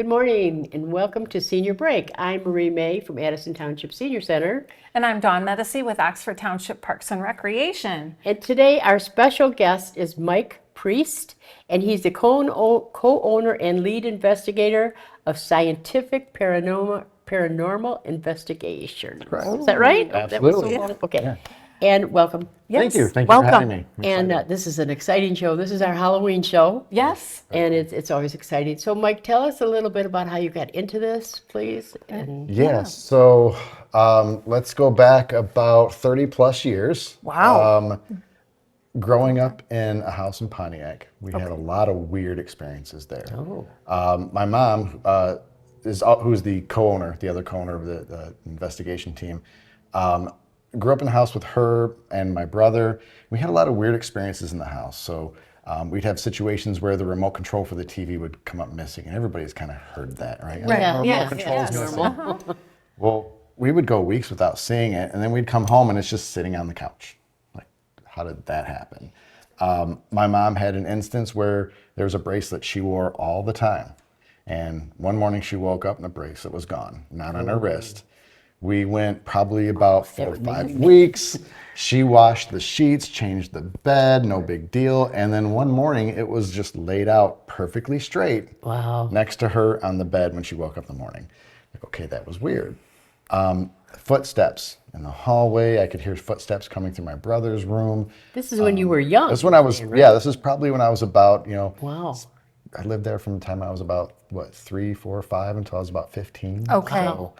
Good morning and welcome to Senior Break. I'm Marie May from Addison Township Senior Center. And I'm Dawn Medici with Oxford Township Parks and Recreation. And today our special guest is Mike Priest, and he's the co-owner and lead investigator of Scientific Paranormal Investigations. Correct. Is that right? Absolutely. That was so long. Okay. And welcome. Thank you. Thank you Welcome. for having me. I'm And excited. this is an exciting show. This is our Halloween show. Yes. And it's always exciting. So, Mike, tell us a little bit about how you got into this, please. And Yes. So let's go back about 30 plus years. Wow. Growing up in a house in Pontiac, we had a lot of weird experiences there. My mom, who's the co-owner, the other co-owner of the investigation team, grew up in the house with her and my brother. We had a lot of weird experiences in the house. So we'd have situations where the remote control for the TV would come up missing, and everybody's kind of heard that, right? Right. Yeah, Remote yeah, control's yes. missing. Well, we would go weeks without seeing it, and then we'd come home and it's just sitting on the couch. Like, how did that happen? My mom had an instance where there was a bracelet she wore all the time. And one morning she woke up and the bracelet was gone, not on her wrist. We went probably about 4 or 5 weeks. She washed the sheets, changed the bed, no big deal. And then one morning it was just laid out perfectly straight wow. next to her on the bed when she woke up in the morning. Like, okay, that was weird. Footsteps in the hallway. I could hear footsteps coming through my brother's room. This is when you were young. This is when I was, yeah, this is probably when I was about, Wow. I lived there from the time I was about, 3, 4, 5 until I was about 15. Okay. So,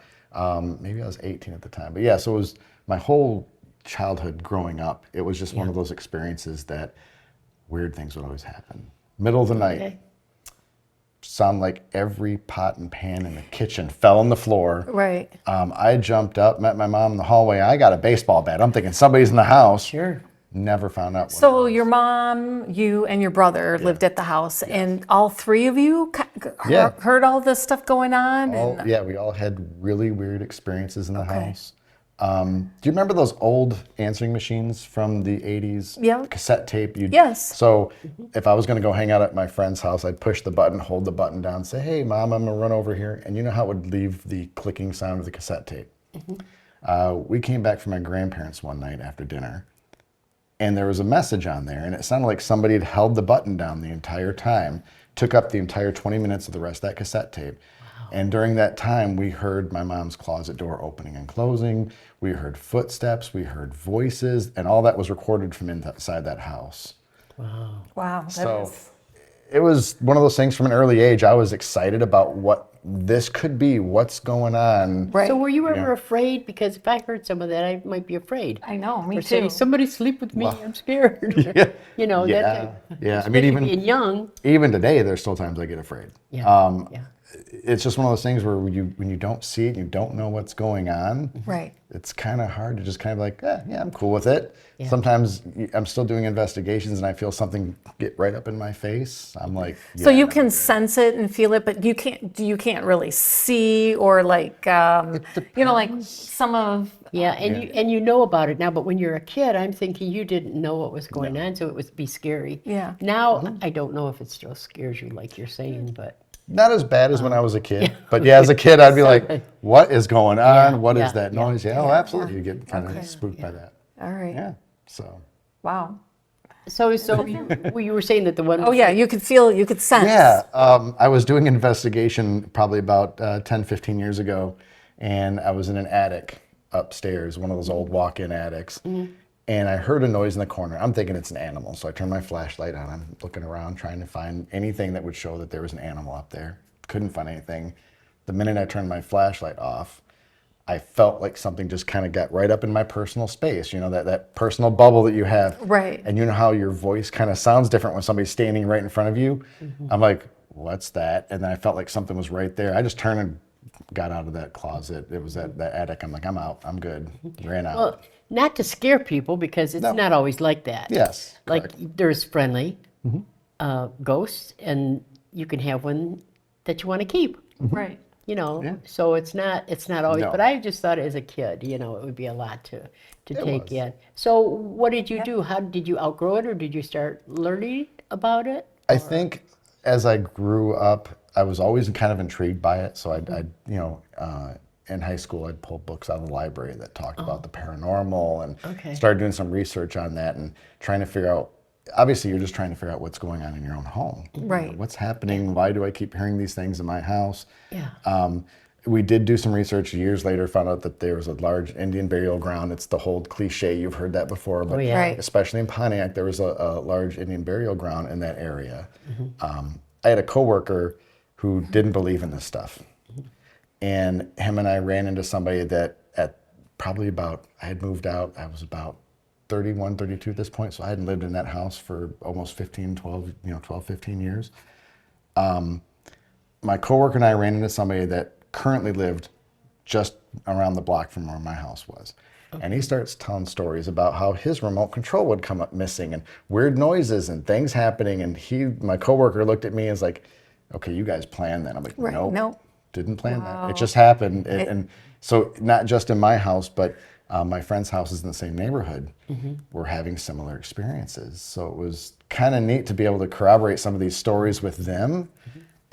maybe I was 18 at the time. But yeah, so it was my whole childhood growing up. It was just one of those experiences that weird things would always happen. Middle of the night, Okay. sound like every pot and pan in the kitchen fell on the floor. Right. I jumped up, met my mom in the hallway. I got a baseball bat. I'm thinking somebody's in the house. Sure. Never found out. What So it was. your mom, you, and your brother lived at the house, and all three of you Yeah. heard all this stuff going on? Yeah, we all had really weird experiences in the house. Do you remember those old answering machines from the 80s? Yeah. Cassette tape? Yes. So if I was going to go hang out at my friend's house, I'd push the button, hold the button down, say, hey, Mom, I'm going to run over here. And you know how it would leave the clicking sound of the cassette tape? We came back from my grandparents one night after dinner, and there was a message on there, and it sounded like somebody had held the button down the entire time, took up the entire 20 minutes of the rest of that cassette tape. And during that time, we heard my mom's closet door opening and closing. We heard footsteps, we heard voices, and all that was recorded from inside that house. Wow. That So is, it was one of those things from an early age. I was excited about what this could be, what's going on. right. So were you ever afraid? Because if I heard some of that, I might be afraid. I know, me Or too. say, somebody sleep with me, I'm scared. Yeah. You know, Yeah, that yeah. I mean, especially being young. even today, there's still times I get afraid. Yeah. Yeah. It's just one of those things where when you don't see it, you don't know what's going on. Right. It's kind of hard to just kind of like, yeah, I'm cool with it. Yeah. Sometimes I'm still doing investigations and I feel something get right up in my face. I'm like, So yeah, you no. can sense it and feel it, but you can't really see or like, like some of, Yeah, and you know about it now, but when you're a kid, I'm thinking you didn't know what was going on, so it would be scary. Yeah. Now, I don't know if it still scares you like you're saying, but Not as bad as when I was a kid, but yeah, as a kid, I'd be like, what is going on? What is yeah, that yeah, noise? Yeah, oh, absolutely. You get kind of spooked by that. all right. Yeah, so. Wow. so you were saying that the one. Oh yeah, you could feel, you could sense. Yeah, I was doing an investigation probably about 10, 15 years ago, and I was in an attic upstairs, one of those old walk-in attics, and I heard a noise in the corner. I'm thinking it's an animal, so I turned my flashlight on. I'm looking around trying to find anything that would show that there was an animal up there. Couldn't find anything. The minute I turned my flashlight off, I felt like something just kind of got right up in my personal space, that personal bubble that you have. Right. And you know how your voice kind of sounds different when somebody's standing right in front of you? I'm like, what's that? And then I felt like something was right there. I just turned and got out of that closet. It was that attic. I'm like, I'm out. I'm good. Ran out. Well, not to scare people because it's No. not always like that. Yes. Like correct. there's friendly ghosts, and you can have one that you want to keep. Right. Yeah. So it's not always. No. But I just thought as a kid, it would be a lot to take was. in. So what did you do? How did you outgrow it, or did you start learning about it? I think as I grew up, I was always kind of intrigued by it. So in high school, I'd pull books out of the library that talked about the paranormal and started doing some research on that and trying to figure out, obviously you're just trying to figure out what's going on in your own home. Right. What's happening? Why do I keep hearing these things in my house? Yeah. We did do some research years later, found out that there was a large Indian burial ground. It's the whole cliche, you've heard that before, but yeah. Right. especially in Pontiac, there was a large Indian burial ground in that area. I had a coworker who didn't believe in this stuff. And him and I ran into somebody that at probably about, I had moved out, I was about 31, 32 at this point, so I hadn't lived in that house for almost 12, 15 years. My coworker and I ran into somebody that currently lived just around the block from where my house was. And he starts telling stories about how his remote control would come up missing and weird noises and things happening. And my coworker looked at me and was like, okay, you guys planned that. I'm like, Right. nope, Nope. didn't plan Wow. that. It just happened. And so not just in my house, but my friends' houses in the same neighborhood were having similar experiences. So it was kind of neat to be able to corroborate some of these stories with them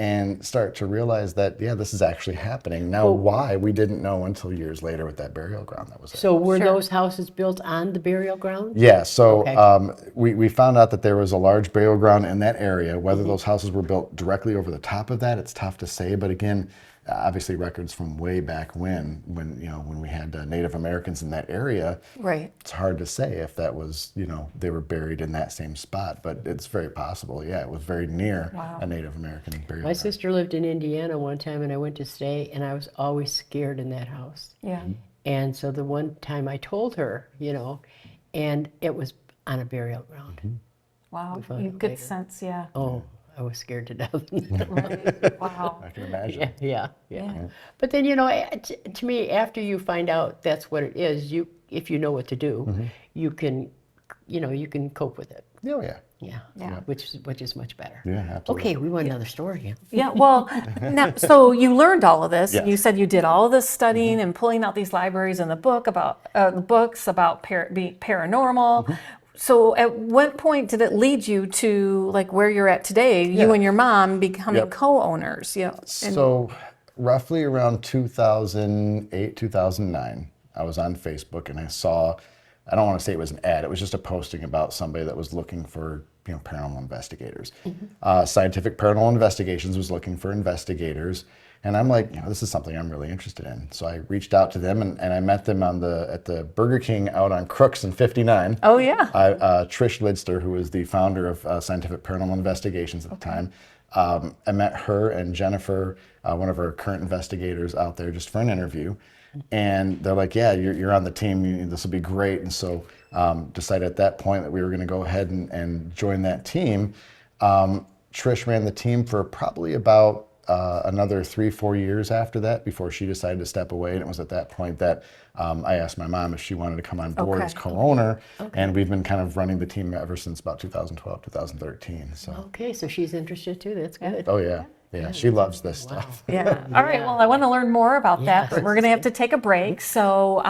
and start to realize that, yeah, this is actually happening. Now, why? We didn't know until years later with that burial ground that was there. So were Sure. those houses built on the burial ground? Yeah, so Okay. we found out that there was a large burial ground in that area. Whether those houses were built directly over the top of that, it's tough to say. But again, obviously records from way back when we had Native Americans in that area, Right. it's hard to say if that was, they were buried in that same spot, but it's very possible. Yeah, it was very near Wow. a Native American burial My ground. sister lived in Indiana one time and I went to stay and I was always scared in that house. Yeah. And so the one time I told her, and it was on a burial ground. Wow. found You out could later. sense, yeah. Oh, I was scared to death. Right. Wow. I can imagine. Yeah. Yeah. But then, to me, after you find out that's what it is, if you know what to do, you can, you can cope with it. Oh, yeah. Yeah. Yeah. Which is much better. Yeah, absolutely. Okay, we want another story. Yeah. Yeah, well, now, so you learned all of this. Yes. You said you did all of this studying and pulling out these libraries and the books about paranormal. So at what point did it lead you to like where you're at today, you Yeah. and your mom becoming Yep. co-owners? So roughly around 2008, 2009, I was on Facebook and I saw, I don't want to say it was an ad, it was just a posting about somebody that was looking for paranormal investigators. Scientific Paranormal Investigations was looking for investigators. And I'm like, this is something I'm really interested in. So I reached out to them and I met them at the Burger King out on Crooks in 59. Oh, yeah. Trish Lidster, who was the founder of Scientific Paranormal Investigations at the time. I met her and Jennifer, one of our current investigators out there, just for an interview. And they're like, yeah, you're on the team. This will be great. And so decided at that point that we were going to go ahead and join that team. Trish ran the team for probably about another 3-4 years after that before she decided to step away. And it was at that point that I asked my mom if she wanted to come on board as co-owner. And we've been kind of running the team ever since about 2012, 2013. So, Okay, so she's interested too. That's good. oh yeah. Yeah, she loves this stuff. Yeah. All right. Well, I want to learn more about that, Yes. but we're going to have to take a break. So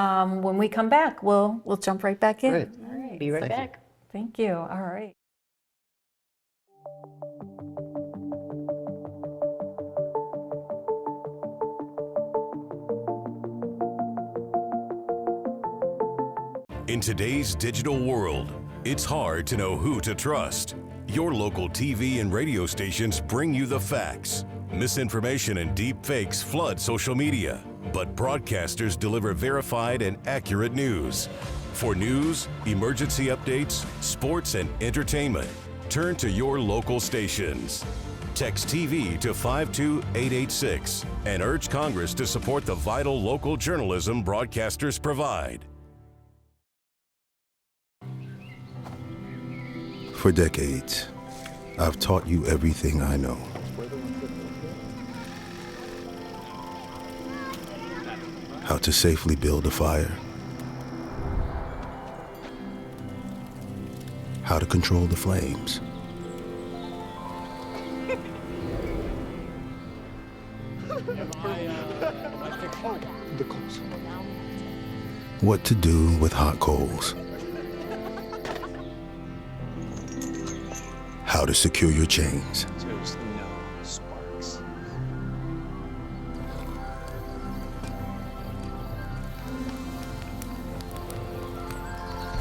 when we come back, we'll jump right back in. Great. All right. Be right Thank you. back. Thank you. All right. In today's digital world, it's hard to know who to trust. Your local TV and radio stations bring you the facts. Misinformation and deep fakes flood social media, but broadcasters deliver verified and accurate news. For news, emergency updates, sports, and entertainment, turn to your local stations. Text TV to 52886 and urge Congress to support the vital local journalism broadcasters provide. For decades, I've taught you everything I know. How to safely build a fire. How to control the flames. What to do with hot coals. How to secure your chains.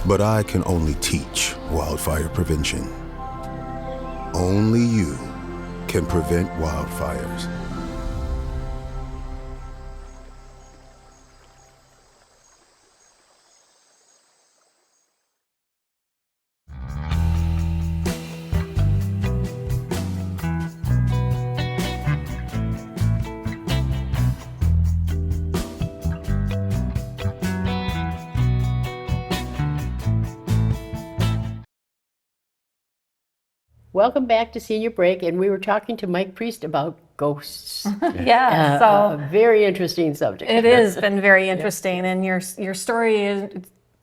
But I can only teach wildfire prevention. Only you can prevent wildfires. Welcome back to Senior Break, and we were talking to Mike Priest about ghosts. Yeah, so A very interesting subject. it has been very interesting, and your story is,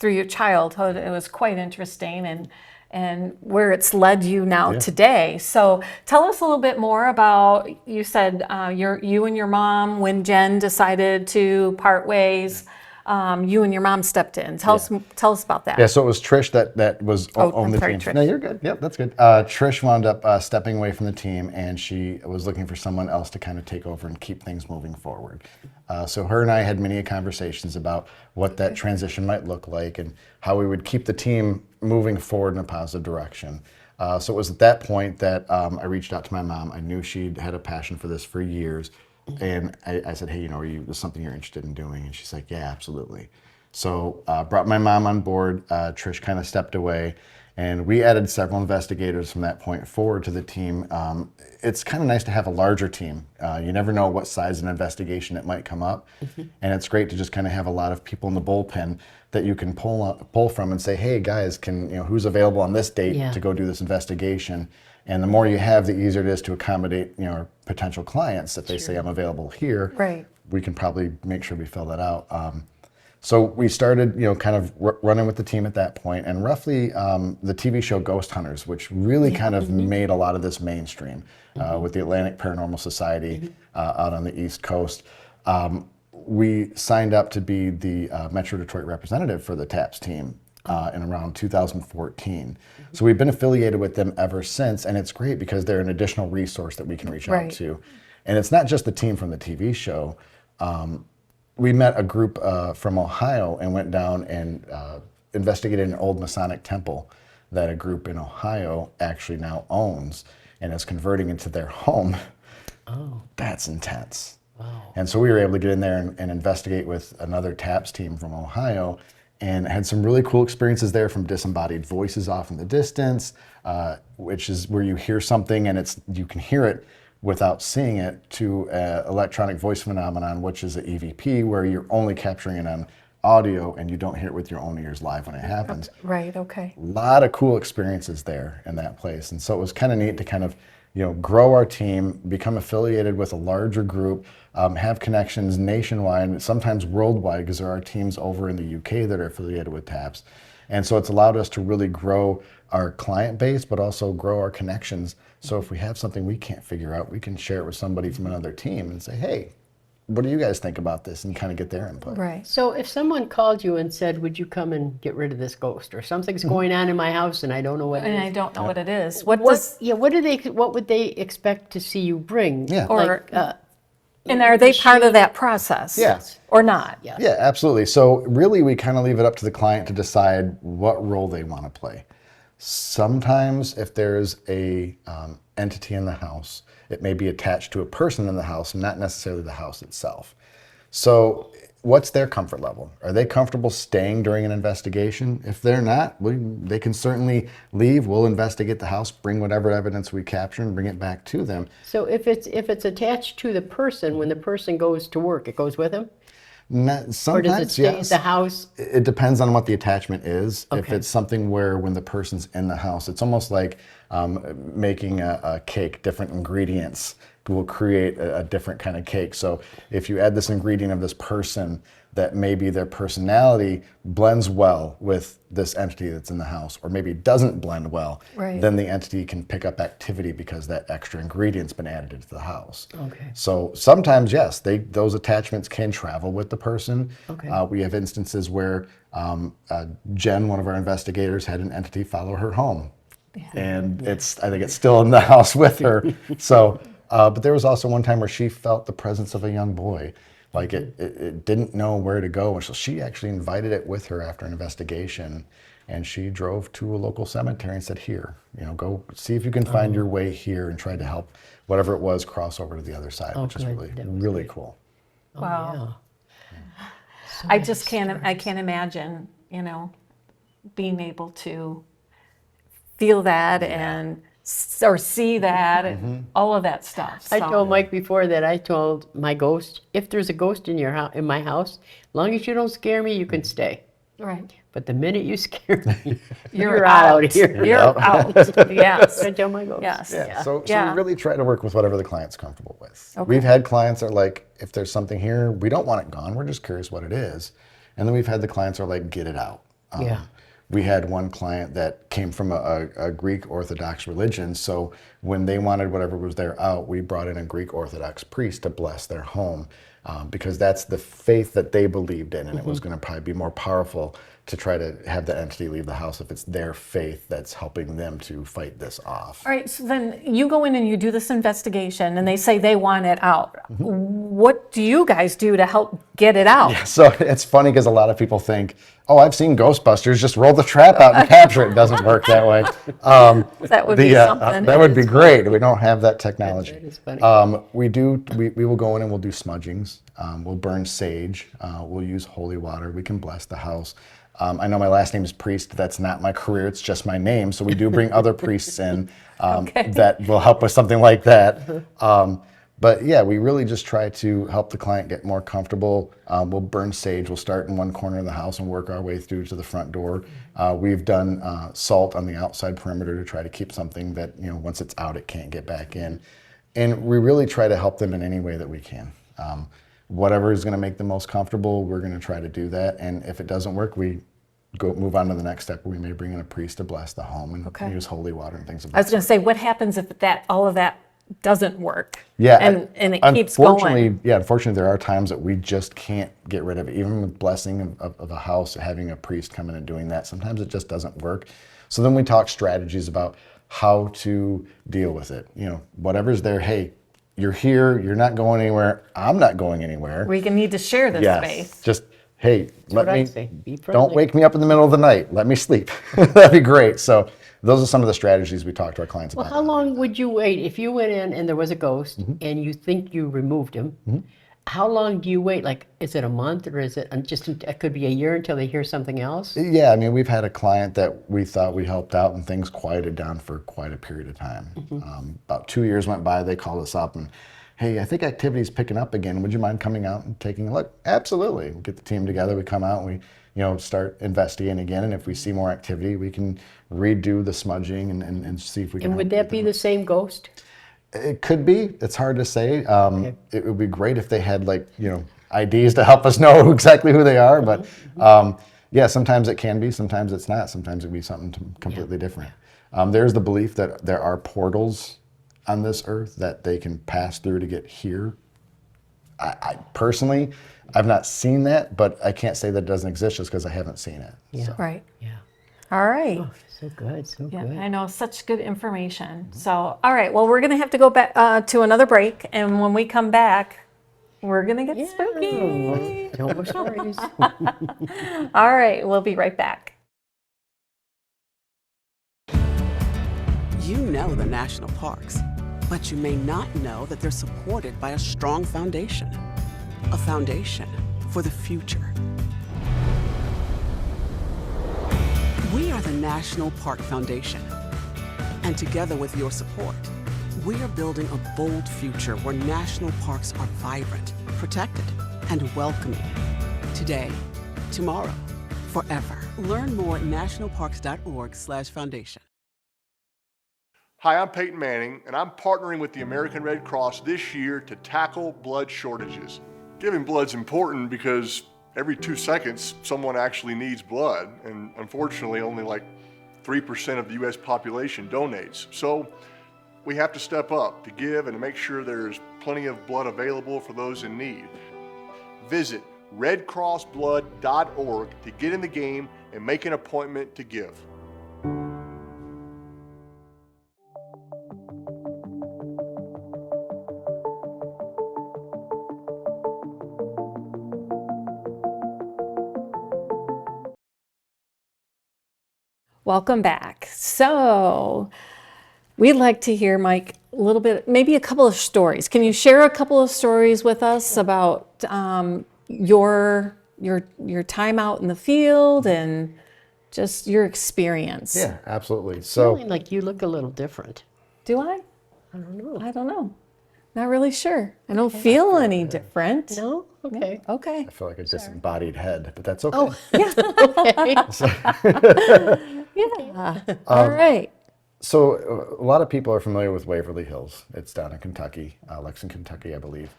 through your childhood, it was quite interesting, and where it's led you now today. So tell us a little bit more about, you said you and your mom, when Jen decided to part ways, you and your mom stepped in. Tell us about that. Yeah, so it was Trish that was on the team. Trish. No, you're good. Yep, that's good. Trish wound up stepping away from the team, and she was looking for someone else to kind of take over and keep things moving forward. So her and I had many conversations about what that transition might look like and how we would keep the team moving forward in a positive direction. So it was at that point that I reached out to my mom. I knew she'd had a passion for this for years. And I said, hey, is this something you're interested in doing? And she's like, yeah, absolutely. So brought my mom on board. Trish kind of stepped away, and we added several investigators from that point forward to the team. It's kind of nice to have a larger team. You never know what size an investigation it might come up. And it's great to just kind of have a lot of people in the bullpen that you can pull from and say, hey, guys, who's available on this date to go do this investigation? And the more you have, the easier it is to accommodate, our potential clients. If they say I'm available here, we can probably make sure we fill that out. So we started, kind of running with the team at that point, and roughly the TV show Ghost Hunters, which really kind of made a lot of this mainstream with the Atlantic Paranormal Society out on the East Coast. We signed up to be the Metro Detroit representative for the TAPS team in around 2014. So we've been affiliated with them ever since, and it's great because they're an additional resource that we can reach out to. And it's not just the team from the TV show. We met a group from Ohio and went down and investigated an old Masonic temple that a group in Ohio actually now owns and is converting into their home. Oh. That's intense. Wow. And so we were able to get in there and investigate with another TAPS team from Ohio, and had some really cool experiences there, from disembodied voices off in the distance, which is where you hear something and you can hear it without seeing it, to electronic voice phenomenon, which is an EVP, where you're only capturing it on audio and you don't hear it with your own ears live when it happens. Right, okay. A lot of cool experiences there in that place. And so it was kind of neat to kind of, grow our team, become affiliated with a larger group, have connections nationwide, sometimes worldwide, because there are teams over in the UK that are affiliated with TAPS. And so it's allowed us to really grow our client base, but also grow our connections. So if we have something we can't figure out, we can share it with somebody from another team and say, hey, what do you guys think about this? And kind of get their input. Right. So if someone called you and said, would you come and get rid of this ghost, or something's going on in my house and I don't know what it is. And I don't know what it is. What would they expect to see you bring? Yeah. Or, and are they part of that process? Yes. Or not? Yeah. Yeah, absolutely. So really we kind of leave it up to the client to decide what role they want to play. Sometimes if there's a entity in the house, it may be attached to a person in the house, not necessarily the house itself. So what's their comfort level? Are they comfortable staying during an investigation? If they're not, they can certainly leave. We'll investigate the house, bring whatever evidence we capture, and bring it back to them. So if it's attached to the person, when the person goes to work, it goes with them? Sometimes, or does it stay yes. at the house? It depends on what the attachment is. Okay. If it's something where when the person's in the house, it's almost like making a cake. Different ingredients will create a different kind of cake. So if you add this ingredient of this person, that maybe their personality blends well with this entity that's in the house, or maybe doesn't blend well, right. Then the entity can pick up activity because that extra ingredient's been added into the house. Okay. So sometimes, yes, those attachments can travel with the person. Okay. We have instances where Jen, one of our investigators, had an entity follow her home. Yeah. And I think it's still in the house with her. So, but there was also one time where she felt the presence of a young boy. Like it didn't know where to go. And so she actually invited it with her after an investigation. And she drove to a local cemetery and said, here, go see if you can find your way here and try to help whatever it was cross over to the other side, which is good. really, That was really great. cool. Wow. Yeah. I just can't imagine, being able to feel that and or see that and all of that stuff. I So- told Mike before that I told my ghost, if there's a ghost in your house, in my house, as long as you don't scare me, you can stay. Right. But the minute you scare me, You're out out. of here. You're out. Yes. I tell my ghost. Yes. Yeah. So Yeah. we really try to work with whatever the client's comfortable with. Okay. We've had clients that are like, if there's something here, we don't want it gone. We're just curious what it is. And then we've had the clients that are like, get it out. Yeah. We had one client that came from a Greek Orthodox religion. So when they wanted whatever was there out, we brought in a Greek Orthodox priest to bless their home because that's the faith that they believed in. And it was going to probably be more powerful to try to have the entity leave the house if it's their faith that's helping them to fight this off. All right, so then you go in and you do this investigation and they say they want it out. What do you guys do to help get it out? So it's funny because a lot of people think, oh, I've seen Ghostbusters, just roll the trap out and capture it. It doesn't work that way. That would be something. That would be great. We don't have that technology. That is funny. We will go in and we'll do smudgings. We'll burn sage. We'll use holy water. We can bless the house. I know my last name is Priest. That's not my career. It's just my name. So we do bring other priests in that will help with something like that. But yeah, we really just try to help the client get more comfortable. We'll burn sage. We'll start in one corner of the house and work our way through to the front door. We've done salt on the outside perimeter to try to keep something that, once it's out, it can't get back in. And we really try to help them in any way that we can. Whatever is going to make them most comfortable, we're going to try to do that. And if it doesn't work, we move on to the next step. We may bring in a priest to bless the home and use holy water and things of that. I was going to say, what happens if all of that doesn't work? Yeah, and it keeps going. Unfortunately, there are times that we just can't get rid of it. Even with blessing of a house, having a priest come in and doing that, sometimes it just doesn't work. So then we talk strategies about how to deal with it. Whatever's there, hey, you're here, you're not going anywhere, I'm not going anywhere. We need to share this space. Just, hey, what I say. Be don't friendly. wake me up in the middle of the night. Let me sleep. That'd be great. So those are some of the strategies we talk to our clients Well, about. how long would you wait if you went in and there was a ghost and you think you removed him? How long do you wait? Like, is it a month or is it it could be a year until they hear something else? Yeah, I mean, we've had a client that we thought we helped out and things quieted down for quite a period of time. About 2 years went by, they called us up and, hey, I think activity's picking up again. Would you mind coming out and taking a look? Absolutely. We get the team together, we come out, and we start investigating again. And if we see more activity, we can redo the smudging and see if we can. And would that be the same ghost? It could be. It's hard to say. It would be great if they had IDs to help us know exactly who they are. But yeah, sometimes it can be. Sometimes it's not. Sometimes it would be something completely different. There's the belief that there are portals on this earth that they can pass through to get here. I personally, I've not seen that, but I can't say that it doesn't exist just because I haven't seen it. Yeah. So. Right. Yeah. All right. Oh, so good. So Yeah, good. I know, such good information. So, all right, well, we're going to have to go back to another break. And when we come back, we're going to get spooky. No more stories. All right, we'll be right back. You know the national parks, but you may not know that they're supported by a strong foundation. A foundation for the future. We are the National Park Foundation. And together with your support, we are building a bold future where national parks are vibrant, protected, and welcoming. Today, tomorrow, forever. Learn more at nationalparks.org/foundation. Hi, I'm Peyton Manning, and I'm partnering with the American Red Cross this year to tackle blood shortages. Giving blood's important because every 2 seconds, someone actually needs blood, and unfortunately, only like 3% of the U.S. population donates. So we have to step up to give and to make sure there's plenty of blood available for those in need. Visit redcrossblood.org to get in the game and make an appointment to give. Welcome back. So we'd like to hear, Mike, a little bit, maybe a couple of stories. Can you share a couple of stories with us about your time out in the field and just your experience? Yeah, absolutely. So Feeling like you look a little different. Do I? I don't know. I don't know. Not really sure. I don't feel any different. No? Okay. Okay. I feel like a disembodied head, but that's okay. Oh, yeah. All right. So a lot of people are familiar with Waverly Hills. It's down in Kentucky, Lexington, Kentucky, I believe.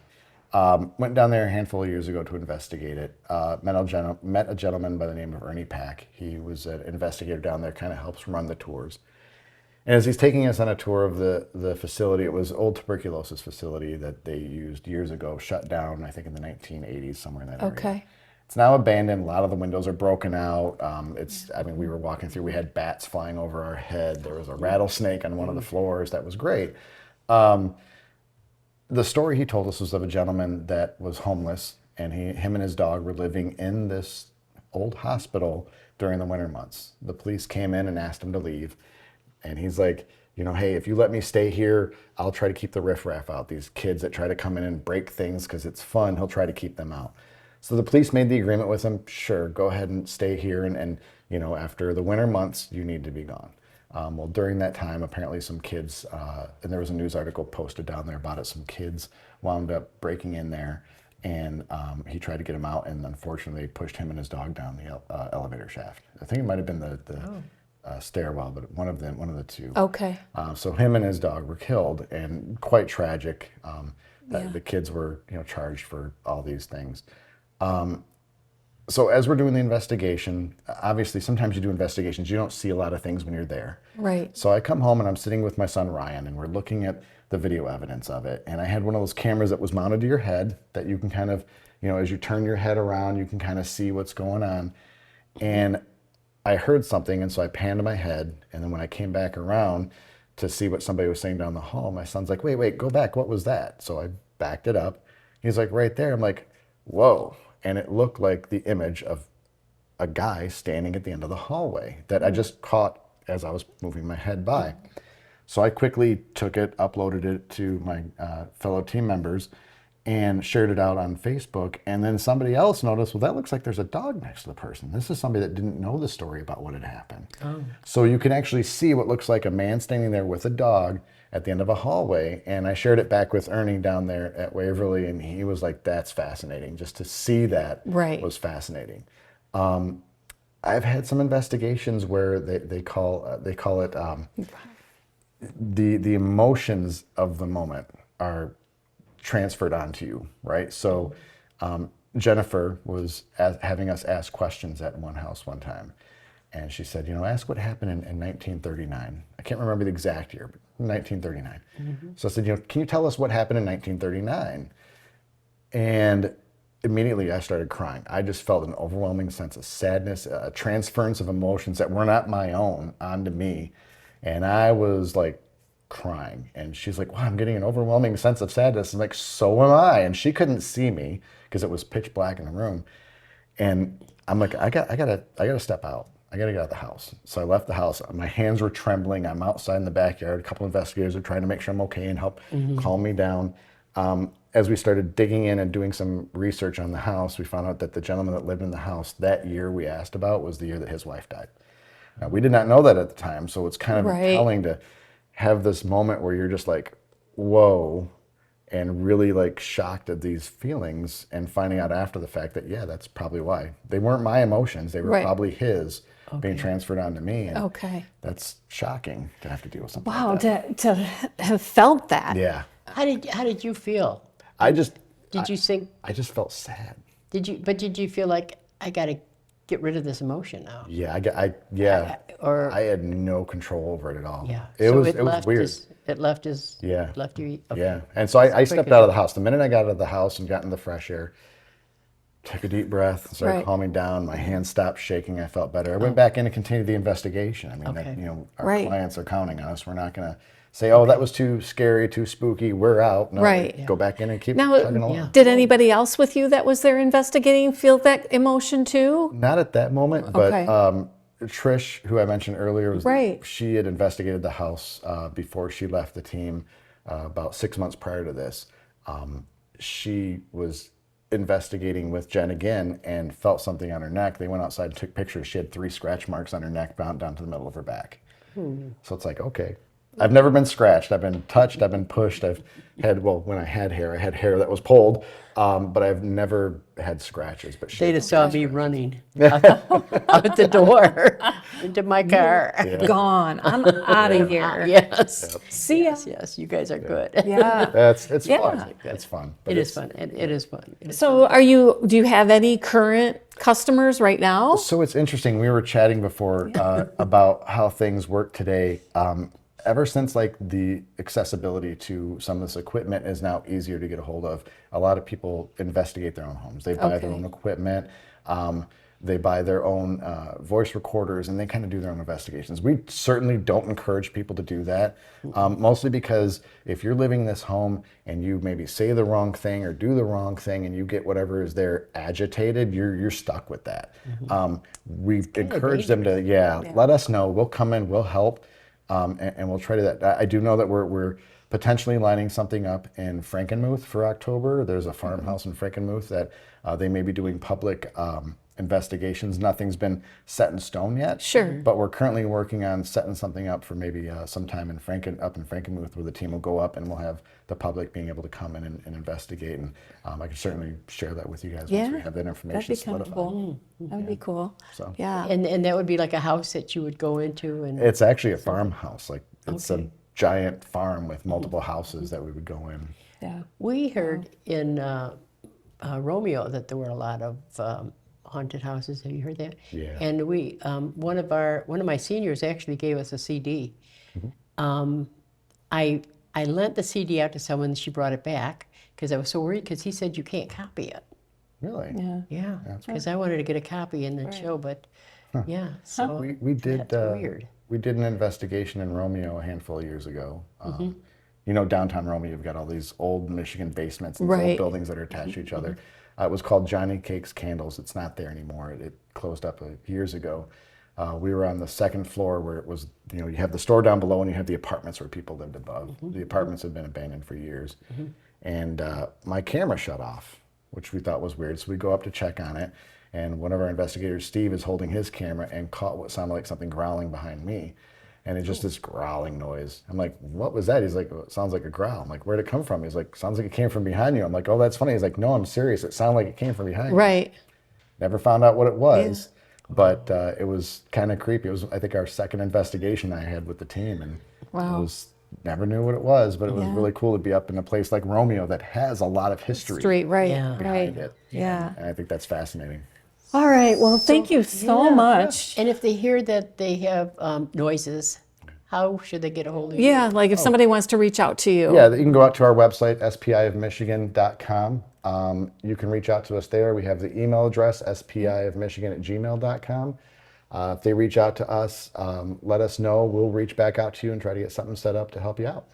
Went down there a handful of years ago to investigate it. Met a gentleman by the name of Ernie Pack. He was an investigator down there, kind of helps run the tours. And as he's taking us on a tour of the facility, it was an old tuberculosis facility that they used years ago, shut down, I think in the 1980s, somewhere in that area. Okay. It's now abandoned. A lot of the windows are broken out. We were walking through, we had bats flying over our head. There was a rattlesnake on one of the floors. That was great. The story he told us was of a gentleman that was homeless, and him and his dog were living in this old hospital during the winter months. The police came in and asked him to leave. And he's like, hey, if you let me stay here, I'll try to keep the riffraff out. These kids that try to come in and break things because it's fun, he'll try to keep them out. So the police made the agreement with him, sure, go ahead and stay here. And after the winter months, you need to be gone. Well, during that time, apparently some kids, and there was a news article posted down there about it, some kids wound up breaking in there. And he tried to get him out, and unfortunately pushed him and his dog down the elevator shaft. I think it might have been the stairwell, but one of the two. Okay. So him and his dog were killed, and quite tragic. The kids were, charged for all these things. So as we're doing the investigation, obviously sometimes you do investigations, you don't see a lot of things when you're there. Right. So I come home and I'm sitting with my son Ryan, and we're looking at the video evidence of it. And I had one of those cameras that was mounted to your head that you can kind of, as you turn your head around, you can kind of see what's going on. And I heard something, and so I panned my head, and then when I came back around to see what somebody was saying down the hall, my son's like, wait, go back, what was that? So I backed it up. He's like, right there. I'm like, whoa. And it looked like the image of a guy standing at the end of the hallway that I just caught as I was moving my head by. So I quickly took it, uploaded it to my fellow team members, and shared it out on Facebook. And then somebody else noticed, well, that looks like there's a dog next to the person. This is somebody that didn't know the story about what had happened. Oh. So you can actually see what looks like a man standing there with a dog at the end of a hallway. And I shared it back with Ernie down there at Waverly, and he was like, that's fascinating. Just to see that was fascinating. I've had some investigations where they call it the emotions of the moment are transferred onto you, right? So Jennifer was having us ask questions at one house one time, and she said, ask what happened in 1939. I can't remember the exact year, but 1939. Mm-hmm. So I said, can you tell us what happened in 1939? And immediately I started crying. I just felt an overwhelming sense of sadness, a transference of emotions that were not my own onto me. And I was like crying. And she's like, wow, I'm getting an overwhelming sense of sadness. I'm like, so am I. And she couldn't see me because it was pitch black in the room. And I'm like, I gotta step out. I gotta get out of the house. So I left the house. My hands were trembling. I'm outside in the backyard. A couple investigators are trying to make sure I'm okay and help calm me down. As we started digging in and doing some research on the house, we found out that the gentleman that lived in the house that year we asked about was the year that his wife died. Now, we did not know that at the time, so it's kind of telling to have this moment where you're just like, whoa, and really like shocked at these feelings, and finding out after the fact that, yeah, that's probably why. They weren't my emotions, they were probably his being transferred onto me. And that's shocking to have to deal with something like that. to have felt that. Yeah. How did you feel? Did you think? I just felt sad. Did you feel like I got to get rid of this emotion now? Yeah, I had no control over it at all. Yeah. It was weird. It left you. Okay. Yeah. And so I stepped out of the house. The minute I got out of the house and got in the fresh air, took a deep breath, started calming down. My hands stopped shaking. I felt better. I went back in and continued the investigation. I mean, our clients are counting on us. We're not going to say, oh, that was too scary, too spooky, we're out. No, go back in and keep chugging along. Did anybody else with you that was there investigating feel that emotion too? Not at that moment, but Trish, who I mentioned earlier, Right. she had investigated the house before she left the team about 6 months prior to this. She was investigating with Jen again and felt something on her neck. They went outside and took pictures. She had 3 scratch marks on her neck down to the middle of her back. So it's like, okay. I've never been scratched. I've been touched. I've been pushed. I've had, well, when I had hair that was pulled, but I've never had scratches. But They just saw me running out the door into my car. Gone. I'm out of here. Yes. See ya. Yes, you guys are good. Yeah. It's Yeah. fun. It's fun. But It is fun. It is fun. It is So do you have any current customers right now? So it's interesting. We were chatting before about how things work today. Ever since like the accessibility to some of this equipment is now easier to get a hold of, a lot of people investigate their own homes. They buy their own equipment. They buy their own voice recorders, and they kind of do their own investigations. We certainly don't encourage people to do that, mostly because if you're living in this home and you maybe say the wrong thing or do the wrong thing and you get whatever is there agitated, you're stuck with that. We encourage them to, let us know. We'll come in, we'll help. And we'll try to that. I do know that we're potentially lining something up in Frankenmuth for October. There's a farmhouse in Frankenmuth that they may be doing public investigations. Nothing's been set in stone yet. Sure. But we're currently working on setting something up for maybe sometime in Frankenmuth, where the team will go up and we'll have the public being able to come in and investigate. And I can certainly share that with you guys once we have that information That'd be kind of solidified. cool. That would be cool. So. Yeah. And that would be like a house that you would go into and It's actually a farmhouse. Like it's a giant farm with multiple houses that we would go in. Yeah. we heard in Romeo that there were a lot of haunted houses. Have you heard that? Yeah. And we one of my seniors actually gave us a CD. I lent the CD out to someone and she brought it back because I was so worried because he said you can't copy it. Really? Yeah. Yeah, because I wanted to get a copy and then show, but yeah. So We did. that's weird. We did an investigation in Romeo a handful of years ago. You know, downtown Romeo, you've got all these old Michigan basements and these old Right. buildings that are attached to each other. It was called Johnny Cake's Candles. It's not there anymore. It closed up years ago. We were on the second floor where it was, you know, you have the store down below and you have the apartments where people lived above. The apartments had been abandoned for years. And my camera shut off, which we thought was weird. So we go up to check on it. And one of our investigators, Steve, is holding his camera and caught what sounded like something growling behind me. And it's just this growling noise. I'm like, what was that? He's like, well, it sounds like a growl. I'm like, where'd it come from? He's like, sounds like it came from behind you. I'm like, oh, that's funny. He's like, no, I'm serious. It sounded like it came from behind you. Right. Never found out what it was, but it was kind of creepy. It was, I think, our second investigation I had with the team, and Wow. it was never knew what it was, but it was Yeah. really cool to be up in a place like Romeo that has a lot of history Street. Right. Yeah. Right. behind it. Yeah. And I think that's fascinating. All right. Well, thank you so much. And if they hear that they have noises, how should they get a hold of you? Yeah. Like if somebody wants to reach out to you. Yeah, you can go out to our website, spiofmichigan.com. You can reach out to us there. We have the email address, spiofmichigan@gmail.com. If they reach out to us, let us know. We'll reach back out to you and try to get something set up to help you out.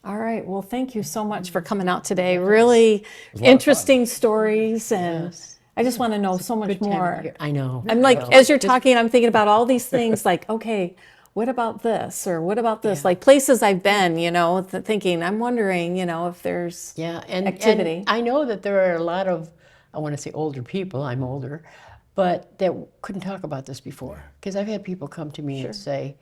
All right. Well, thank you so much for coming out today. Really interesting stories, and I just want to know so much Good time of more. year. I know. I'm like, as you're talking, I'm thinking about all these things like, okay, what about this? Or what about this? Like places I've been, you know, thinking, I'm wondering, you know, if there's activity. And I know that there are a lot of, I want to say older people, I'm older, but that couldn't talk about this before. Because I've had people come to me and say,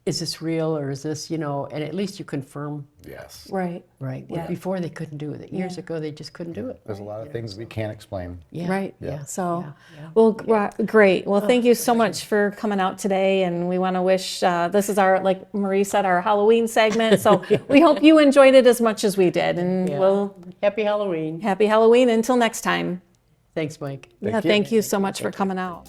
is this real or is this, you know, and at least you confirm, Yes. Right. right? Yeah. Before they couldn't do it. Years ago, they just couldn't do it. There's a lot of things we can't explain. Yeah. Right. Yeah. So, yeah. well, great. Well, thank you so much for coming out today. And we want to wish, this is our, like Marie said, our Halloween segment. So we hope you enjoyed it as much as we did. And we'll, Happy Halloween. happy Halloween until next time. Thanks, Mike. Thank you so much for coming out.